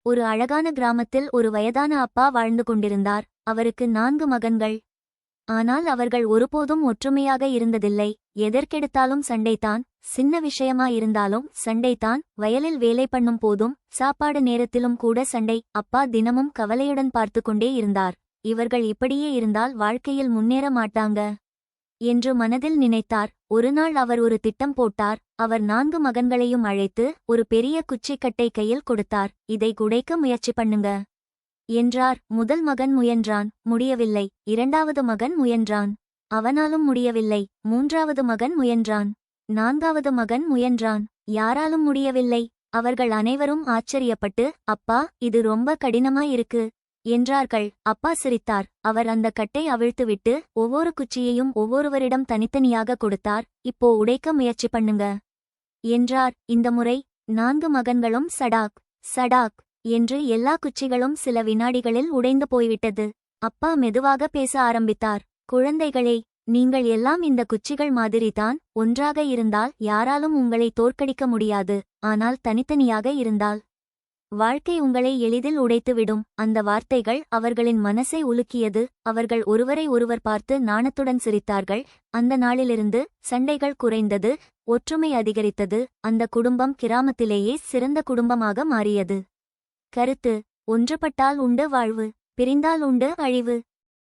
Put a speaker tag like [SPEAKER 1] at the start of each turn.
[SPEAKER 1] ஒரு அழகான கிராமத்தில் ஒரு வயதான அப்பா வாழ்ந்து கொண்டிருந்தார். அவருக்கு 4 மகன்கள். ஆனால் அவர்கள் ஒருபோதும் ஒற்றுமையாக இருந்ததில்லை. எதற்கெடுத்தாலும் சண்டைதான். சின்ன விஷயமா இருந்தாலும் சண்டைதான். வயலில் வேலை பண்ணும் போதும் சாப்பாடு நேரத்திலும் கூட சண்டை. அப்பா தினமும் கவலையுடன் பார்த்து கொண்டே இருந்தார். இவர்கள் இப்படியே இருந்தால் வாழ்க்கையில் முன்னேற மாட்டாங்க என்று மனதில் நினைத்தார். ஒருநாள் அவர் ஒரு திட்டம் போட்டார். அவர் 4 மகன்களையும் அழைத்து ஒரு பெரிய குச்சிக்கட்டை கையில் கொடுத்தார். இதை குடைக்க முயற்சி பண்ணுங்க என்றார். முதல் மகன் முயன்றான், முடியவில்லை. இரண்டாவது மகன் முயன்றான், அவனாலும் முடியவில்லை. மூன்றாவது மகன் முயன்றான், நான்காவது மகன் முயன்றான், யாராலும் முடியவில்லை. அவர்கள் அனைவரும் ஆச்சரியப்பட்டு, அப்பா, இது ரொம்ப கடினமாயிருக்கு என்றார்கள். அப்பா சிரித்தார். அவர் அந்த கட்டை அவிழ்த்துவிட்டு ஒவ்வொரு குச்சியையும் ஒவ்வொருவரிடம் தனித்தனியாக கொடுத்தார். இப்போ உடைக்க முயற்சி பண்ணுங்க என்றார். இந்த முறை 4 மகன்களும் சடாக் சடாக் என்று எல்லா குச்சிகளும் சில வினாடிகளில் உடைந்து போய்விட்டது. அப்பா மெதுவாக பேச ஆரம்பித்தார். குழந்தைகளே, நீங்கள் எல்லாம் இந்த குச்சிகள் மாதிரிதான். ஒன்றாக இருந்தால் யாராலும் உங்களை தோற்கடிக்க முடியாது. ஆனால் தனித்தனியாக இருந்தால் வாழ்க்கை உங்களை எளிதில் உடைத்துவிடும். அந்த வார்த்தைகள் அவர்களின் மனசை உலுக்கியது. அவர்கள் ஒருவரை ஒருவர் பார்த்து நாணத்துடன் சிரித்தார்கள். அந்த நாளிலிருந்து சண்டைகள் குறைந்தது, ஒற்றுமை அதிகரித்தது. அந்த குடும்பம் கிராமத்திலேயே சிறந்த குடும்பமாக மாறியது. கருத்து: ஒன்றுபட்டால் உண்டு வாழ்வு, பிரிந்தால் உண்டு அழிவு.